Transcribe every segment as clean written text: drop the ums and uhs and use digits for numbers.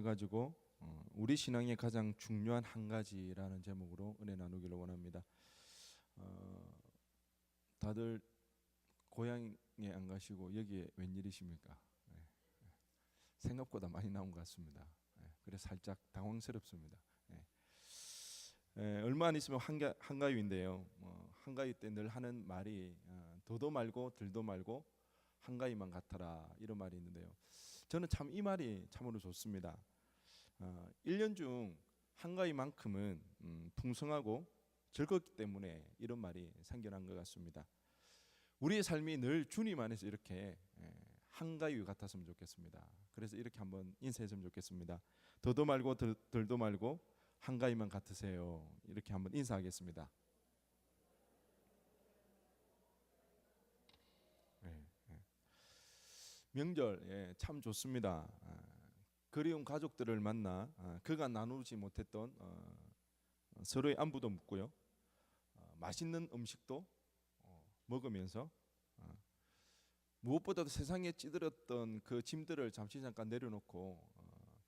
해가지고 우리 신앙의 가장 중요한 한 가지라는 제목으로 은혜 나누기를 원합니다. 다들 고향에 안 가시고 여기에 웬일이십니까? 생각보다 많이 나온 것 같습니다. 그래서 살짝 당황스럽습니다. 얼마 안 있으면 한가위인데요. 한가위 때 늘 하는 말이 더도 말고 덜도 말고 한가위만 같아라, 이런 말이 있는데요. 저는 참 이 말이 참으로 좋습니다. 1년 중 한가위만큼은 풍성하고 즐겁기 때문에 이런 말이 생겨난 것 같습니다. 우리의 삶이 늘 주님 안에서 이렇게 한가위 같았으면 좋겠습니다. 그래서 이렇게 한번 인사했으면 좋겠습니다. 더도 말고 덜도 말고 한가위만 같으세요. 이렇게 한번 인사하겠습니다. 명절 참 좋습니다. 그리운 가족들을 만나 그간 나누지 못했던 서로의 안부도 묻고요. 맛있는 음식도 먹으면서 무엇보다도 세상에 찌들었던 그 짐들을 잠깐 내려놓고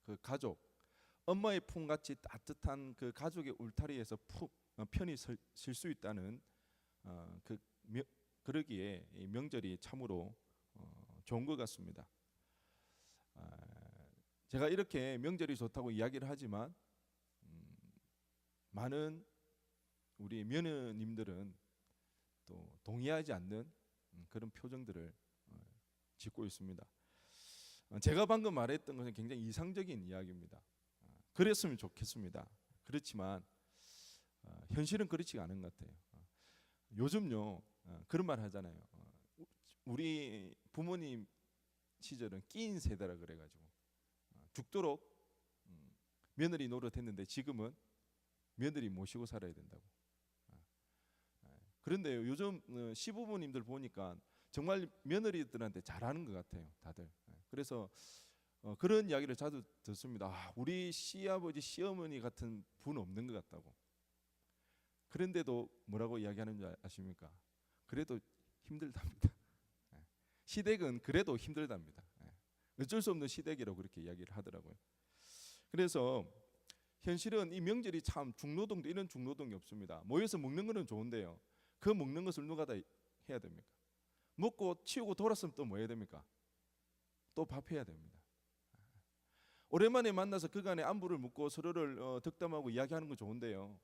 그 가족, 엄마의 품같이 따뜻한 그 가족의 울타리에서 편히 쉴 수 있다는 그러기에 이 명절이 참으로 좋은 것 같습니다. 제가 이렇게 명절이 좋다고 이야기를 하지만 많은 우리 며느님들은 또 동의하지 않는 그런 표정들을 짓고 있습니다. 제가 방금 말했던 것은 굉장히 이상적인 이야기입니다. 그랬으면 좋겠습니다. 그렇지만 현실은 그렇지 않은 것 같아요. 요즘요 그런 말 하잖아요. 우리 부모님 시절은 끼인 세대라 그래가지고 죽도록 며느리 노릇했는데 지금은 며느리 모시고 살아야 된다고. 그런데 요즘 시부모님들 보니까 정말 며느리들한테 잘하는 것 같아요, 다들. 그래서 그런 이야기를 자주 듣습니다. 우리 시아버지, 시어머니 같은 분 없는 것 같다고. 그런데도 뭐라고 이야기하는 줄 아십니까? 그래도 힘들답니다. 시댁은 그래도 힘들답니다. 어쩔 수 없는 시댁이라고 그렇게 이야기를 하더라고요. 그래서 현실은 이 명절이 참 중노동도 이런 중노동이 없습니다. 모여서 먹는 거는 좋은데요. 그 먹는 것을 누가 다 해야 됩니까? 먹고 치우고 돌았으면 또 뭐 해야 됩니까? 또 밥해야 됩니다. 오랜만에 만나서 그간의 안부를 묻고 서로를 덕담하고 이야기하는 건 좋은데요.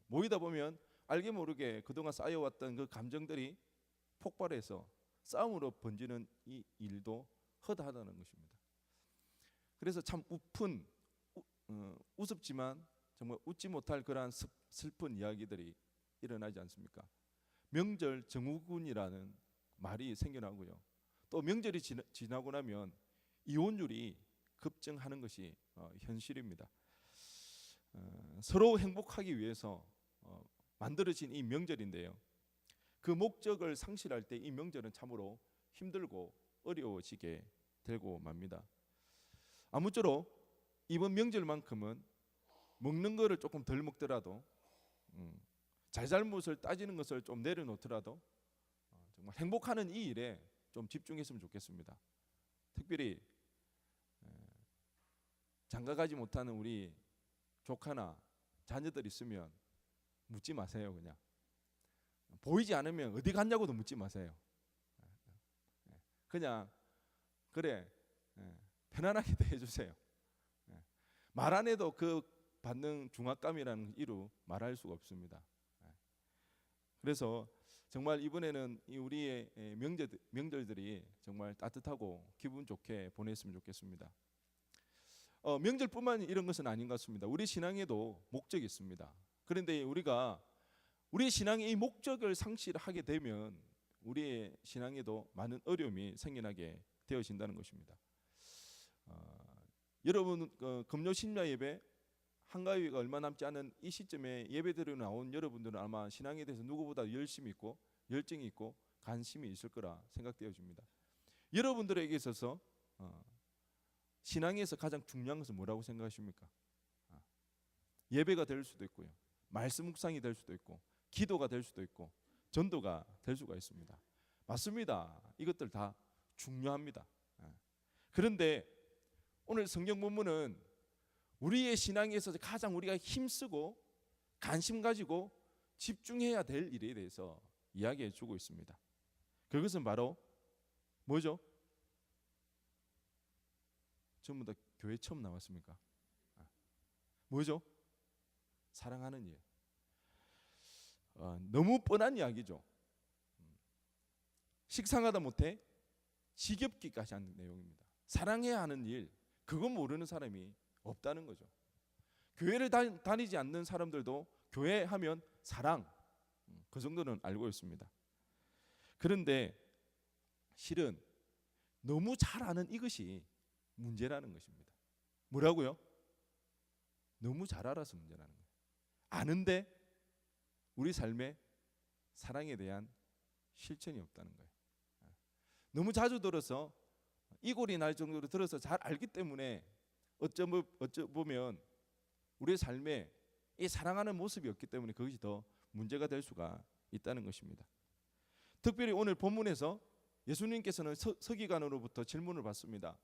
모이다 보면 알게 모르게 그동안 쌓여왔던 그 감정들이 폭발해서 싸움으로 번지는 이 일도 허다하다는 것입니다. 그래서 참 우습지만 정말 웃지 못할 그러한 슬픈 이야기들이 일어나지 않습니까? 명절 증후군이라는 말이 생겨나고요. 또 명절이 지나고 나면 이혼율이 급증하는 것이 현실입니다. 서로 행복하기 위해서 만들어진 이 명절인데요. 그 목적을 상실할 때 이 명절은 참으로 힘들고 어려워지게 되고 맙니다. 아무쪼록 이번 명절만큼은 먹는 거를 조금 덜 먹더라도 잘잘못을 따지는 것을 좀 내려놓더라도 정말 행복하는 이 일에 좀 집중했으면 좋겠습니다. 특별히 장가가지 못하는 우리 조카나 자녀들 있으면 묻지 마세요. 그냥 보이지 않으면 어디 갔냐고도 묻지 마세요. 그냥 그래 편안하게 대해주세요. 말 안 해도 그 받는 중압감이라는 이루 말할 수가 없습니다. 그래서 정말 이번에는 우리의 명절들이 정말 따뜻하고 기분 좋게 보냈으면 좋겠습니다. 명절뿐만 이런 것은 아닌 것 같습니다. 우리 신앙에도 목적이 있습니다. 그런데 우리가 우리 신앙의 이 목적을 상실하게 되면 우리의 신앙에도 많은 어려움이 생겨나게 되어진다는 것입니다. 여러분 금요 심야 예배 한가위가 얼마 남지 않은 이 시점에 예배드리러 나온 여러분들은 아마 신앙에 대해서 누구보다 열심히 있고 열정이 있고 관심이 있을 거라 생각되어집니다. 여러분들에게 있어서 신앙에서 가장 중요한 것은 뭐라고 생각하십니까? 예배가 될 수도 있고요, 말씀 묵상이 될 수도 있고, 기도가 될 수도 있고, 전도가 될 수가 있습니다. 맞습니다. 이것들 다 중요합니다. 그런데 오늘 성경 본문은 우리의 신앙에 있어서 가장 우리가 힘쓰고 관심 가지고 집중해야 될 일에 대해서 이야기해 주고 있습니다. 그것은 바로 뭐죠? 전부 다 교회 처음 나왔습니까? 뭐죠? 사랑하는 일. 너무 뻔한 이야기죠. 식상하다 못해 지겹기까지 하는 내용입니다. 사랑해야 하는 일, 그거 모르는 사람이 없다는 거죠. 교회를 다니지 않는 사람들도 교회 하면 사랑, 그 정도는 알고 있습니다. 그런데 실은 너무 잘 아는 이것이 문제라는 것입니다. 뭐라고요? 너무 잘 알아서 문제라는 거예요. 아는데 우리 삶에 사랑에 대한 실천이 없다는 거예요. 너무 자주 들어서 이골이 날 정도로 들어서 잘 알기 때문에 어쩌보면 우리의 삶에 이 사랑하는 모습이 없기 때문에 그것이 더 문제가 될 수가 있다는 것입니다. 특별히 오늘 본문에서 예수님께서는 서기관으로부터 질문을 받습니다.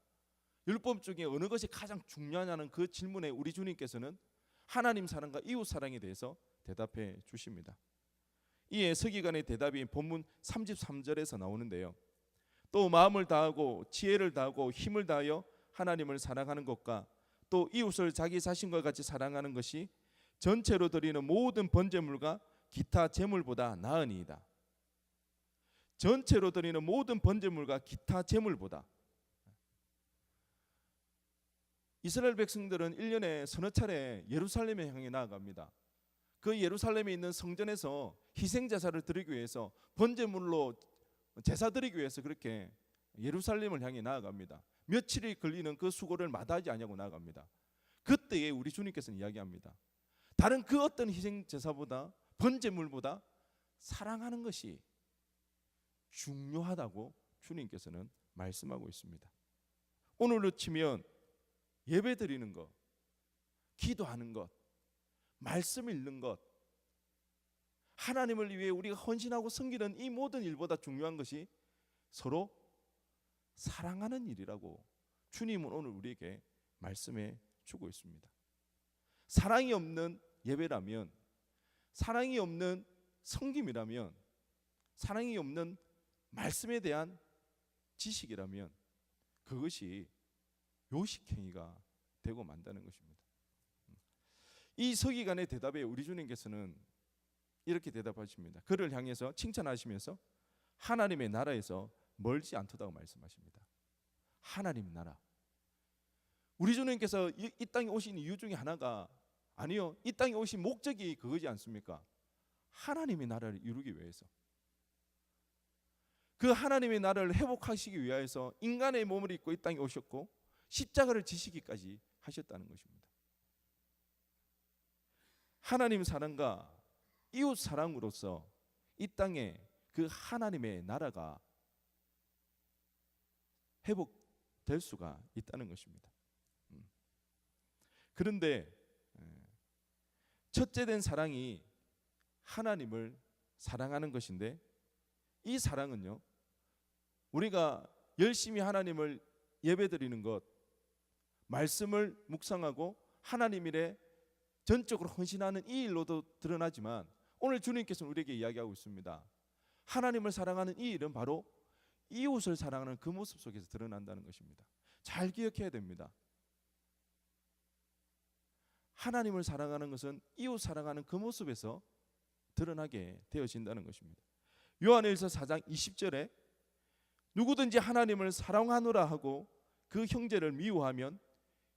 율법 중에 어느 것이 가장 중요하냐는 그 질문에 우리 주님께서는 하나님 사랑과 이웃 사랑에 대해서 대답해 주십니다. 이에 서기관의 대답이 본문 33절에서 나오는데요. 또 마음을 다하고 지혜를 다하고 힘을 다하여 하나님을 사랑하는 것과 또 이웃을 자기 자신과 같이 사랑하는 것이 전체로 드리는 모든 번제물과 기타 제물보다 나으니이다. 전체로 드리는 모든 번제물과 기타 제물보다. 이스라엘 백성들은 1년에 서너 차례 예루살렘에 향해 나아갑니다. 그 예루살렘에 있는 성전에서 희생 제사를 드리기 위해서 번제물로 제사 드리기 위해서 그렇게 예루살렘을 향해 나아갑니다. 며칠이 걸리는 그 수고를 마다하지 아니하고 나아갑니다. 그때에 우리 주님께서는 이야기합니다. 다른 그 어떤 희생 제사보다 번제물보다 사랑하는 것이 중요하다고 주님께서는 말씀하고 있습니다. 오늘로 치면 예배 드리는 것, 기도하는 것, 말씀 읽는 것, 하나님을 위해 우리가 헌신하고 섬기는 이 모든 일보다 중요한 것이 서로 사랑하는 일이라고 주님은 오늘 우리에게 말씀해 주고 있습니다. 사랑이 없는 예배라면, 사랑이 없는 섬김이라면, 사랑이 없는 말씀에 대한 지식이라면 그것이 요식행위가 되고 만다는 것입니다. 이 서기관의 대답에 우리 주님께서는 이렇게 대답하십니다. 그를 향해서 칭찬하시면서 하나님의 나라에서 멀지 않다고 말씀하십니다. 하나님 나라. 우리 주님께서 이 땅에 오신 이유 중에 하나가 아니요, 이 땅에 오신 목적이 그거지 않습니까? 하나님의 나라를 이루기 위해서, 그 하나님의 나라를 회복하시기 위해서 인간의 몸을 입고 이 땅에 오셨고 십자가를 지시기까지 하셨다는 것입니다. 하나님 사랑과 이웃 사랑으로서 이 땅에 그 하나님의 나라가 회복될 수가 있다는 것입니다. 그런데 첫째 된 사랑이 하나님을 사랑하는 것인데, 이 사랑은요, 우리가 열심히 하나님을 예배드리는 것, 말씀을 묵상하고 하나님 일에 전적으로 헌신하는 이 일로도 드러나지만, 오늘 주님께서는 우리에게 이야기하고 있습니다. 하나님을 사랑하는 이 일은 바로 이웃을 사랑하는 그 모습 속에서 드러난다는 것입니다. 잘 기억해야 됩니다. 하나님을 사랑하는 것은 이웃 사랑하는 그 모습에서 드러나게 되어진다는 것입니다. 요한일서 4장 20절에 누구든지 하나님을 사랑하노라 하고 그 형제를 미워하면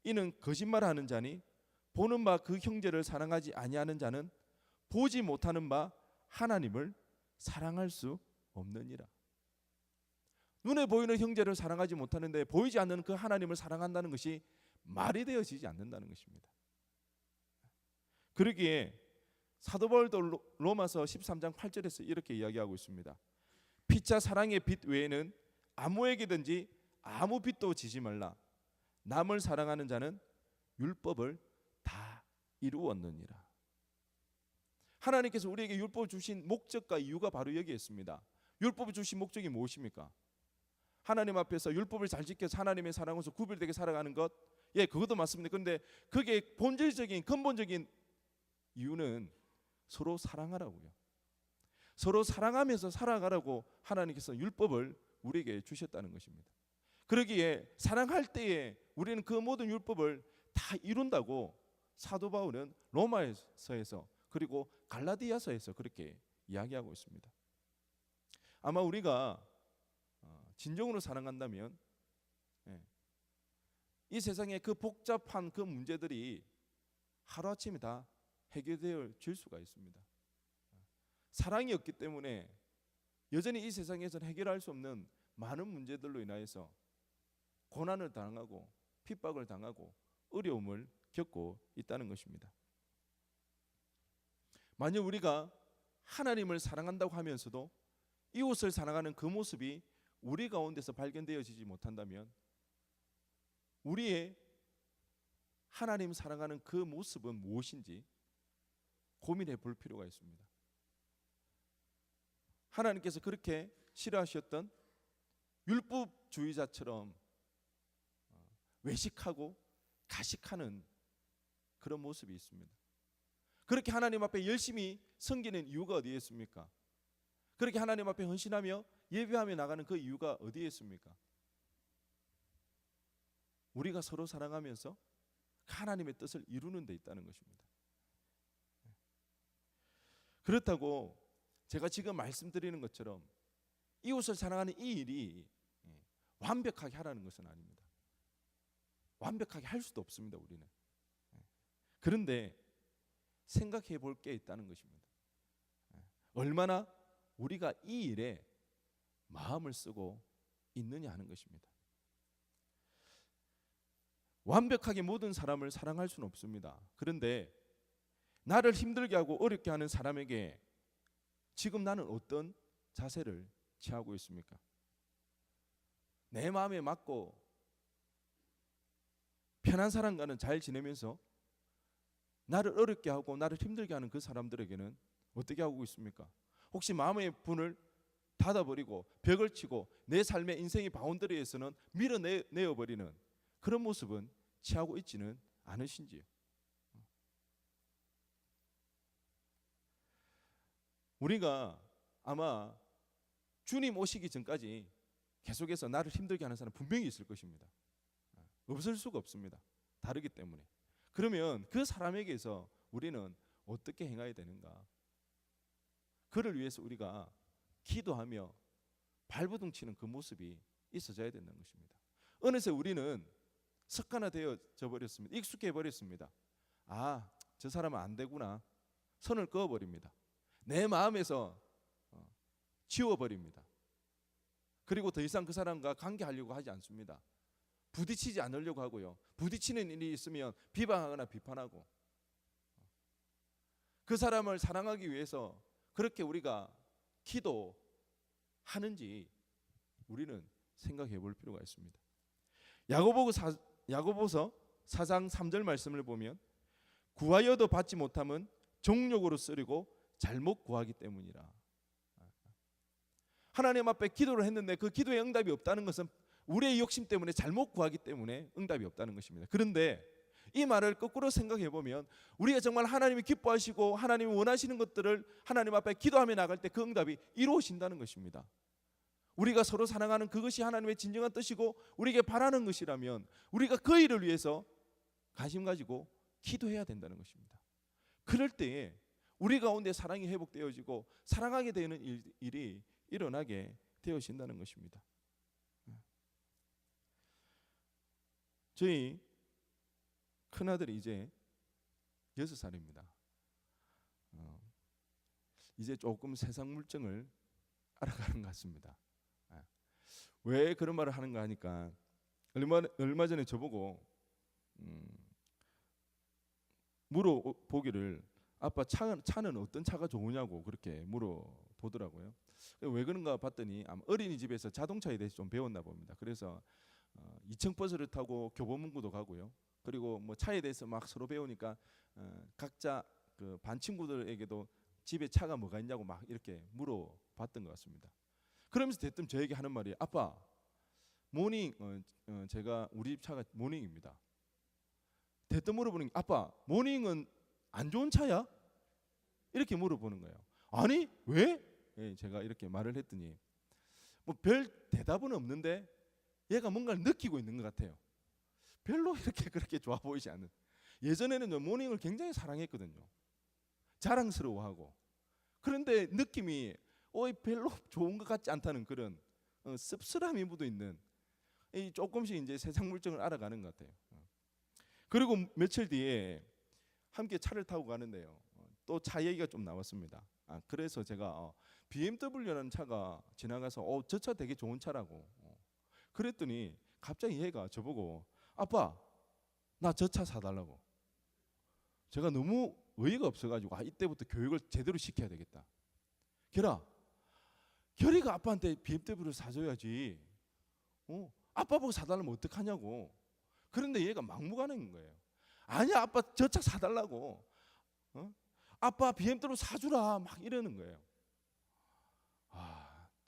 이는 거짓말하는 자니 보는 바 그 형제를 사랑하지 아니하는 자는 보지 못하는 바 하나님을 사랑할 수 없느니라. 눈에 보이는 형제를 사랑하지 못하는데 보이지 않는 그 하나님을 사랑한다는 것이 말이 되어지지 않는다는 것입니다. 그러기에 사도 바울도 로마서 13장 8절에서 이렇게 이야기하고 있습니다. 피차 사랑의 빛 외에는 아무에게든지 아무 빛도 지지 말라. 남을 사랑하는 자는 율법을 다 이루었느니라. 하나님께서 우리에게 율법을 주신 목적과 이유가 바로 여기에 있습니다. 율법을 주신 목적이 무엇입니까? 하나님 앞에서 율법을 잘 지켜서 하나님의 사랑으로서 구별되게 살아가는 것, 예, 그것도 맞습니다. 그런데 그게 본질적인 근본적인 이유는 서로 사랑하라고요. 서로 사랑하면서 살아가라고 하나님께서 율법을 우리에게 주셨다는 것입니다. 그러기에 사랑할 때에 우리는 그 모든 율법을 다 이룬다고 사도 바울은 로마서에서 그리고 갈라디아서에서 그렇게 이야기하고 있습니다. 아마 우리가 진정으로 사랑한다면 이 세상의 그 복잡한 그 문제들이 하루아침에 다 해결되어 질 수가 있습니다. 사랑이 없기 때문에 여전히 이 세상에서는 해결할 수 없는 많은 문제들로 인하여서 고난을 당하고 핍박을 당하고 어려움을 겪고 있다는 것입니다. 만약 우리가 하나님을 사랑한다고 하면서도 이웃을 사랑하는 그 모습이 우리 가운데서 발견되어지지 못한다면 우리의 하나님 사랑하는 그 모습은 무엇인지 고민해 볼 필요가 있습니다. 하나님께서 그렇게 싫어하셨던 율법주의자처럼 외식하고 가식하는 그런 모습이 있습니다. 그렇게 하나님 앞에 열심히 섬기는 이유가 어디에 있습니까? 그렇게 하나님 앞에 헌신하며 예배하며 나가는 그 이유가 어디에 있습니까? 우리가 서로 사랑하면서 하나님의 뜻을 이루는 데 있다는 것입니다. 그렇다고 제가 지금 말씀드리는 것처럼 이웃을 사랑하는 이 일이 완벽하게 하라는 것은 아닙니다. 완벽하게 할 수도 없습니다, 우리는. 그런데 생각해 볼 게 있다는 것입니다. 얼마나 우리가 이 일에 마음을 쓰고 있느냐 하는 것입니다. 완벽하게 모든 사람을 사랑할 수는 없습니다. 그런데 나를 힘들게 하고 어렵게 하는 사람에게 지금 나는 어떤 자세를 취하고 있습니까? 내 마음에 맞고 편한 사람과는 잘 지내면서 나를 어렵게 하고 나를 힘들게 하는 그 사람들에게는 어떻게 하고 있습니까? 혹시 마음의 문을 닫아버리고 벽을 치고 내 삶의 인생의 바운더리에서는 밀어내어버리는 그런 모습은 취하고 있지는 않으신지요? 우리가 아마 주님 오시기 전까지 계속해서 나를 힘들게 하는 사람 분명히 있을 것입니다. 없을 수가 없습니다. 다르기 때문에. 그러면 그 사람에게서 우리는 어떻게 행해야 되는가? 그를 위해서 우리가 기도하며 발버둥치는 그 모습이 있어져야 된다는 것입니다. 어느새 우리는 습관화되어져 버렸습니다. 익숙해 버렸습니다. 아, 저 사람은 안 되구나. 선을 그어버립니다. 내 마음에서 지워버립니다. 그리고 더 이상 그 사람과 관계하려고 하지 않습니다. 부딪히지 않으려고 하고요. 부딪히는 일이 있으면 비방하거나 비판하고 그 사람을 사랑하기 위해서 그렇게 우리가 기도하는지 우리는 생각해 볼 필요가 있습니다. 야고보서 4장 3절 말씀을 보면 구하여도 받지 못함은 정욕으로 쓰리고 잘못 구하기 때문이라. 하나님 앞에 기도를 했는데 그 기도에 응답이 없다는 것은 우리의 욕심 때문에 잘못 구하기 때문에 응답이 없다는 것입니다. 그런데 이 말을 거꾸로 생각해 보면 우리가 정말 하나님이 기뻐하시고 하나님이 원하시는 것들을 하나님 앞에 기도하며 나갈 때 그 응답이 이루어진다는 것입니다. 우리가 서로 사랑하는 그것이 하나님의 진정한 뜻이고 우리에게 바라는 것이라면 우리가 그 일을 위해서 관심 가지고 기도해야 된다는 것입니다. 그럴 때에 우리 가운데 사랑이 회복되어지고 사랑하게 되는 일이 일어나게 되어진다는 것입니다. 저희 큰아들이 이제 6살입니다. 이제 조금 세상 물정을 알아가는 것 같습니다. 왜 그런 말을 하는가 하니까 얼마 전에 저보고 물어보기를 아빠 차는 어떤 차가 좋으냐고 그렇게 물어보더라고요. 왜 그런가 봤더니 아마 어린이집에서 자동차에 대해서 좀 배웠나 봅니다. 그래서 2층 버스를 타고 교보문고도 가고요. 그리고 뭐 차에 대해서 막 서로 배우니까 각자 그 반 친구들에게도 집에 차가 뭐가 있냐고 막 이렇게 물어봤던 것 같습니다. 그러면서 대뜸 저에게 하는 말이 아빠 모닝 제가 우리 집 차가 모닝입니다. 대뜸 물어보는 게 아빠 모닝은 안 좋은 차야? 이렇게 물어보는 거예요. 아니 왜? 예, 제가 이렇게 말을 했더니 뭐 별 대답은 없는데 얘가 뭔가를 느끼고 있는 것 같아요. 별로 이렇게 그렇게 좋아 보이지 않는. 예전에는 모닝을 굉장히 사랑했거든요. 자랑스러워하고. 그런데 느낌이 별로 좋은 것 같지 않다는 그런 씁쓸함이 묻어 있는 조금씩 이제 세상 물정을 알아가는 것 같아요. 그리고 며칠 뒤에 함께 차를 타고 가는데요. 또 차 얘기가 좀 나왔습니다. 그래서 제가 BMW라는 차가 지나가서 저 차 되게 좋은 차라고. 그랬더니 갑자기 얘가 저보고 아빠 나 저 차 사달라고. 제가 너무 어이가 없어가지고 이때부터 교육을 제대로 시켜야 되겠다. 결이가 아빠한테 BMW를 사줘야지. 아빠 보고 사달라면 어떡하냐고. 그런데 얘가 막무가내인 거예요. 아니야 아빠 저 차 사달라고. 아빠 BMW 사주라 막 이러는 거예요.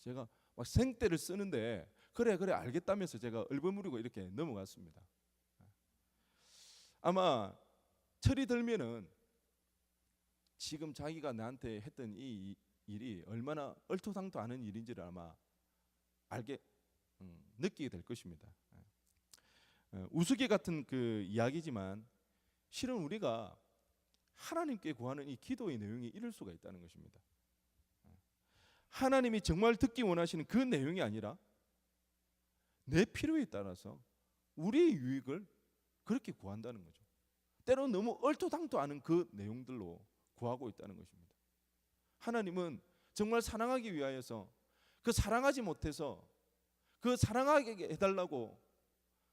제가 막 생떼를 쓰는데 그래 알겠다면서 제가 얼버무리고 이렇게 넘어갔습니다. 아마 철이 들면은 지금 자기가 나한테 했던 이 일이 얼마나 얼토당토 않은 일인지를 아마 느끼게 될 것입니다. 우스개 같은 그 이야기지만 실은 우리가 하나님께 구하는 이 기도의 내용이 이럴 수가 있다는 것입니다. 하나님이 정말 듣기 원하시는 그 내용이 아니라 내 필요에 따라서 우리의 유익을 그렇게 구한다는 거죠. 때로는 너무 얼토당토 않은 그 내용들로 구하고 있다는 것입니다. 하나님은 정말 사랑하기 위하여서 그 사랑하지 못해서 그 사랑하게 해달라고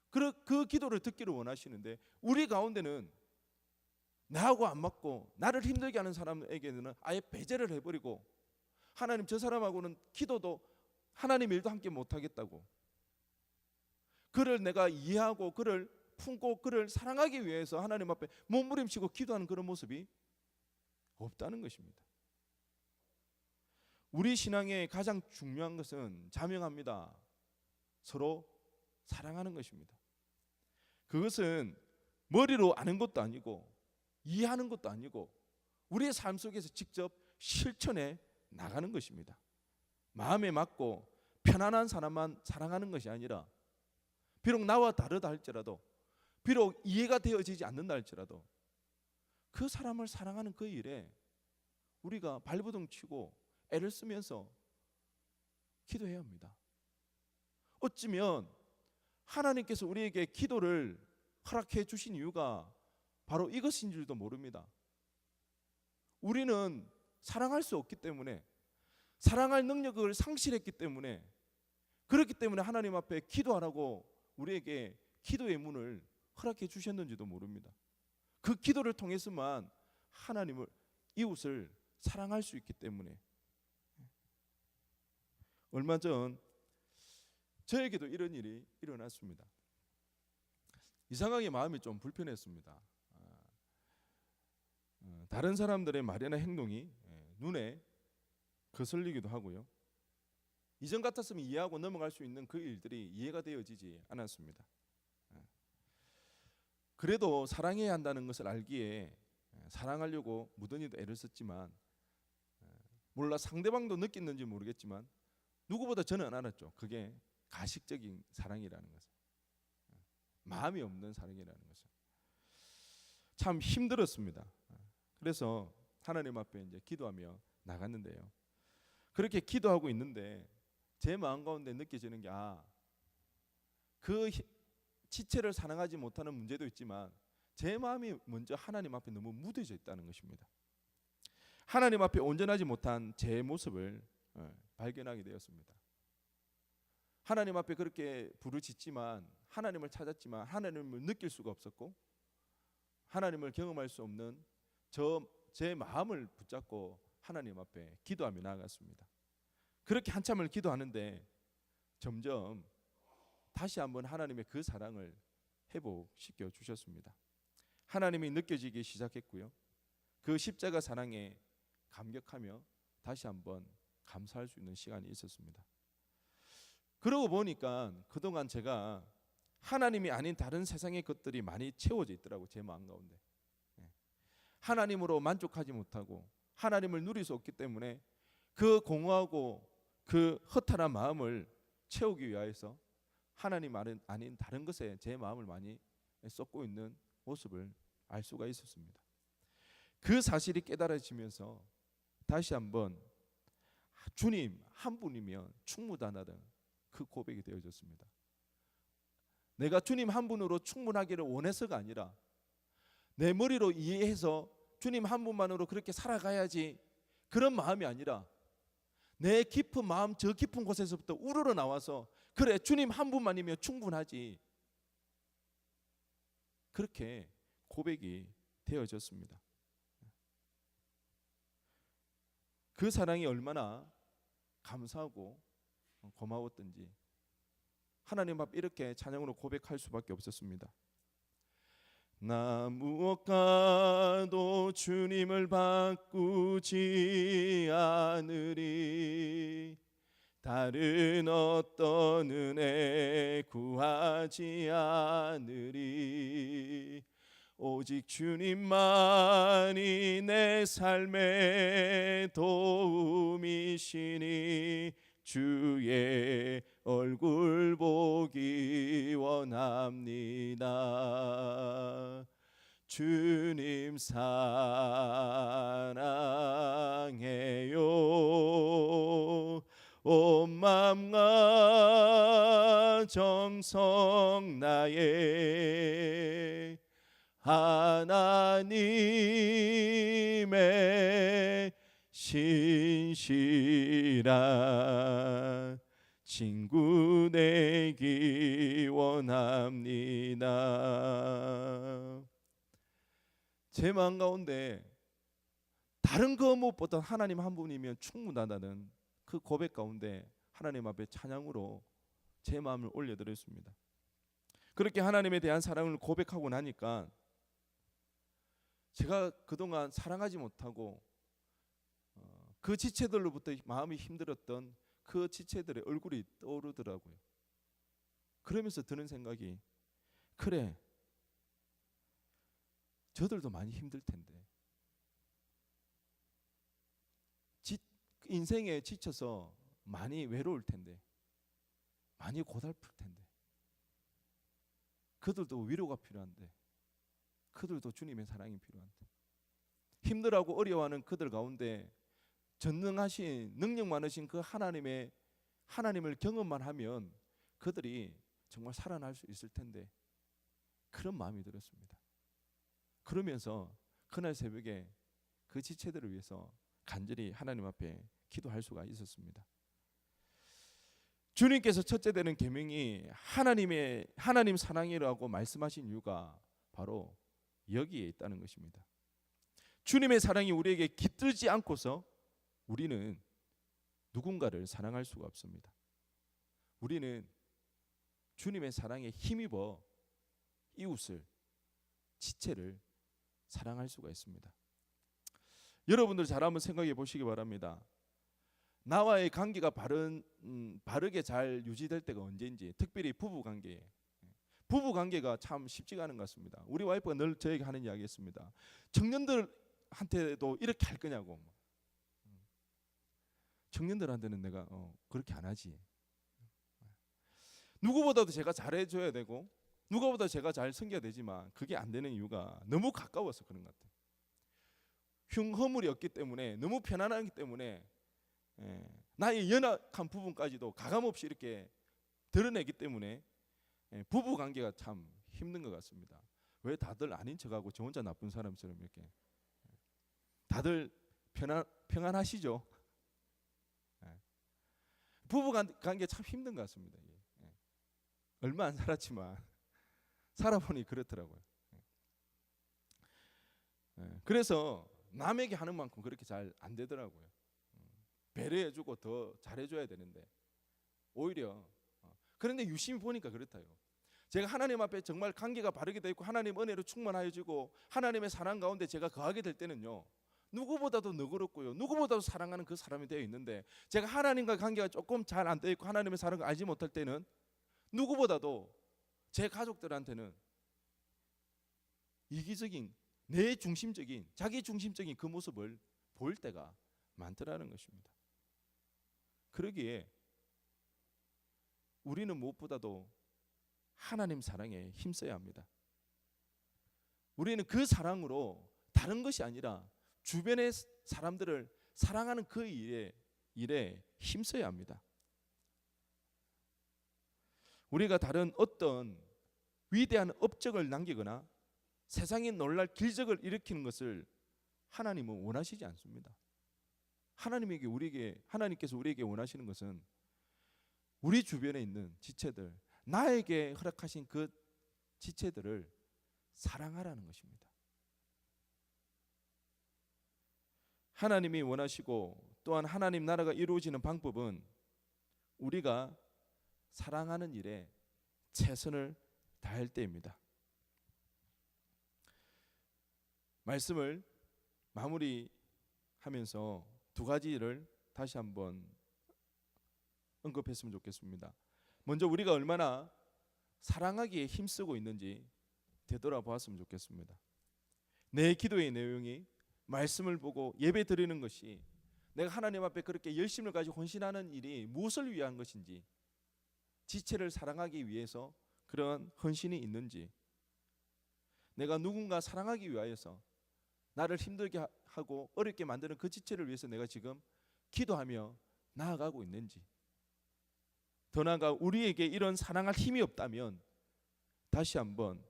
그 기도를 듣기를 원하시는데 우리 가운데는 나하고 안 맞고 나를 힘들게 하는 사람에게는 아예 배제를 해버리고 하나님 저 사람하고는 기도도 하나님 일도 함께 못하겠다고 그를 내가 이해하고 그를 품고 그를 사랑하기 위해서 하나님 앞에 몸부림치고 기도하는 그런 모습이 없다는 것입니다. 우리 신앙의 가장 중요한 것은 자명합니다. 서로 사랑하는 것입니다. 그것은 머리로 아는 것도 아니고 이해하는 것도 아니고 우리의 삶 속에서 직접 실천해 나가는 것입니다. 마음에 맞고 편안한 사람만 사랑하는 것이 아니라 비록 나와 다르다 할지라도 비록 이해가 되어지지 않는다 할지라도 그 사람을 사랑하는 그 일에 우리가 발버둥 치고 애를 쓰면서 기도해야 합니다. 어쩌면 하나님께서 우리에게 기도를 허락해 주신 이유가 바로 이것인 줄도 모릅니다. 우리는 사랑할 수 없기 때문에 사랑할 능력을 상실했기 때문에 그렇기 때문에 하나님 앞에 기도하라고 우리에게 기도의 문을 허락해 주셨는지도 모릅니다. 그 기도를 통해서만 하나님을 이웃을 사랑할 수 있기 때문에 얼마 전 저에게도 이런 일이 일어났습니다. 이상하게 마음이 좀 불편했습니다. 다른 사람들의 말이나 행동이 눈에 거슬리기도 하고요. 이전 같았으면 이해하고 넘어갈 수 있는 그 일들이 이해가 되어지지 않았습니다. 그래도 사랑해야 한다는 것을 알기에 사랑하려고 무던히도 애를 썼지만 몰라 상대방도 느꼈는지 모르겠지만 누구보다 저는 알았죠. 그게 가식적인 사랑이라는 것을. 마음이 없는 사랑이라는 것을. 참 힘들었습니다. 그래서 하나님 앞에 이제 기도하며 나갔는데요. 그렇게 기도하고 있는데 제 마음 가운데 느껴지는 게 그 지체를 사랑하지 못하는 문제도 있지만 제 마음이 먼저 하나님 앞에 너무 무뎌져 있다는 것입니다. 하나님 앞에 온전하지 못한 제 모습을 발견하게 되었습니다. 하나님 앞에 그렇게 부르짖지만 하나님을 찾았지만 하나님을 느낄 수가 없었고 하나님을 경험할 수 없는 제 마음을 붙잡고 하나님 앞에 기도하며 나아갔습니다. 그렇게 한참을 기도하는데 점점 다시 한번 하나님의 그 사랑을 회복시켜 주셨습니다. 하나님이 느껴지기 시작했고요. 그 십자가 사랑에 감격하며 다시 한번 감사할 수 있는 시간이 있었습니다. 그러고 보니까 그동안 제가 하나님이 아닌 다른 세상의 것들이 많이 채워져 있더라고, 제 마음 가운데. 하나님으로 만족하지 못하고 하나님을 누릴 수 없기 때문에 그 공허하고 그 허탈한 마음을 채우기 위하여서 하나님 아닌 다른 것에 제 마음을 많이 쏟고 있는 모습을 알 수가 있었습니다. 그 사실이 깨달아지면서 다시 한번 주님 한 분이면 충분하다는 그 고백이 되어졌습니다. 내가 주님 한 분으로 충분하기를 원해서가 아니라 내 머리로 이해해서 주님 한 분만으로 그렇게 살아가야지 그런 마음이 아니라 내 깊은 마음, 저 깊은 곳에서부터 우러러 나와서 그래 주님 한 분만이면 충분하지, 그렇게 고백이 되어졌습니다. 그 사랑이 얼마나 감사하고 고마웠던지 하나님 앞 이렇게 찬양으로 고백할 수밖에 없었습니다. 나 무엇과도 주님을 바꾸지 않으리, 다른 어떤 은혜 구하지 않으리, 오직 주님만이 내 삶의 도움이시니 주의 얼굴 보기 원합니다. 주님 사랑해요. 온 마음과 정성 나의 하나님의 신실한 친구 되기 원합니다. 제 마음 가운데 다른 거 무엇보다 하나님 한 분이면 충분하다는 그 고백 가운데 하나님 앞에 찬양으로 제 마음을 올려드렸습니다. 그렇게 하나님에 대한 사랑을 고백하고 나니까 제가 그동안 사랑하지 못하고 그 지체들로부터 마음이 힘들었던 그 지체들의 얼굴이 떠오르더라고요. 그러면서 드는 생각이, 그래 저들도 많이 힘들 텐데, 인생에 지쳐서 많이 외로울 텐데, 많이 고달플 텐데, 그들도 위로가 필요한데, 그들도 주님의 사랑이 필요한데, 힘들어하고 어려워하는 그들 가운데 전능하신 능력 많으신 그 하나님을 경험만 하면 그들이 정말 살아날 수 있을 텐데, 그런 마음이 들었습니다. 그러면서 그날 새벽에 그 지체들을 위해서 간절히 하나님 앞에 기도할 수가 있었습니다. 주님께서 첫째 되는 계명이 하나님 사랑이라고 말씀하신 이유가 바로 여기에 있다는 것입니다. 주님의 사랑이 우리에게 깃들지 않고서 우리는 누군가를 사랑할 수가 없습니다. 우리는 주님의 사랑에 힘입어 이웃을, 지체를 사랑할 수가 있습니다. 여러분들 잘 한번 생각해 보시기 바랍니다. 나와의 관계가 바르게 잘 유지될 때가 언제인지, 특별히 부부 관계가 참 쉽지가 않은 것 같습니다. 우리 와이프가 늘 저에게 하는 이야기였습니다. 청년들한테도 이렇게 할 거냐고. 청년들한테는 내가 그렇게 안 하지. 누구보다도 제가 잘해줘야 되고 누구보다 제가 잘 섬겨야 되지만 그게 안 되는 이유가 너무 가까워서 그런 것 같아요. 흉허물이 없기 때문에, 너무 편안하기 때문에 나의 연약한 부분까지도 가감없이 이렇게 드러내기 때문에 부부 관계가 참 힘든 것 같습니다. 왜 다들 아닌 척하고 저 혼자 나쁜 사람처럼 이렇게, 다들 평안하시죠? 부부 관계 참 힘든 것 같습니다. 얼마 안 살았지만 살아보니 그렇더라고요. 그래서 남에게 하는 만큼 그렇게 잘 안 되더라고요. 배려해주고 더 잘해줘야 되는데 오히려 그런데 유심히 보니까 그렇다요. 제가 하나님 앞에 정말 관계가 바르게 되어 있고 하나님 은혜로 충만하여지고 하나님의 사랑 가운데 제가 거하게 될 때는요, 누구보다도 너그럽고요, 누구보다도 사랑하는 그 사람이 되어 있는데, 제가 하나님과 관계가 조금 잘 안 되어 있고 하나님의 사랑을 알지 못할 때는 누구보다도 제 가족들한테는 이기적인, 내 중심적인, 자기 중심적인 그 모습을 보일 때가 많더라는 것입니다. 그러기에 우리는 무엇보다도 하나님 사랑에 힘써야 합니다. 우리는 그 사랑으로 다른 것이 아니라 주변의 사람들을 사랑하는 그 일에 힘써야 합니다. 우리가 다른 어떤 위대한 업적을 남기거나 세상에 놀랄 기적을 일으키는 것을 하나님은 원하시지 않습니다. 하나님께서 우리에게 원하시는 것은 우리 주변에 있는 지체들, 나에게 허락하신 그 지체들을 사랑하라는 것입니다. 하나님이 원하시고 또한 하나님 나라가 이루어지는 방법은 우리가 사랑하는 일에 최선을 다할 때입니다. 말씀을 마무리하면서 두 가지를 다시 한번 언급했으면 좋겠습니다. 먼저 우리가 얼마나 사랑하기에 힘쓰고 있는지 되돌아보았으면 좋겠습니다. 내 기도의 내용이 말씀을 보고 예배 드리는 것이 내가 하나님 앞에 그렇게 열심을 가지고 헌신하는 일이 무엇을 위한 것인지, 지체를 사랑하기 위해서 그런 헌신이 있는지, 내가 누군가 사랑하기 위하여서 나를 힘들게 하고 어렵게 만드는 그 지체를 위해서 내가 지금 기도하며 나아가고 있는지, 더 나아가 우리에게 이런 사랑할 힘이 없다면 다시 한번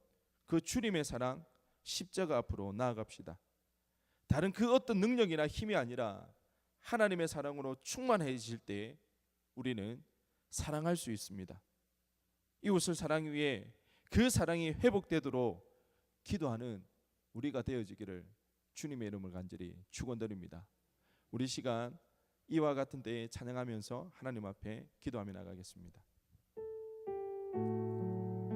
그 주님의 사랑 십자가 앞으로 나아갑시다. 다른 그 어떤 능력이나 힘이 아니라 하나님의 사랑으로 충만해질 때 우리는 사랑할 수 있습니다. 이웃을 사랑 위해 그 사랑이 회복되도록 기도하는 우리가 되어지기를 주님의 이름을 간절히 축원드립니다. 우리 시간 이와 같은 때에 찬양하면서 하나님 앞에 기도하며 나가겠습니다.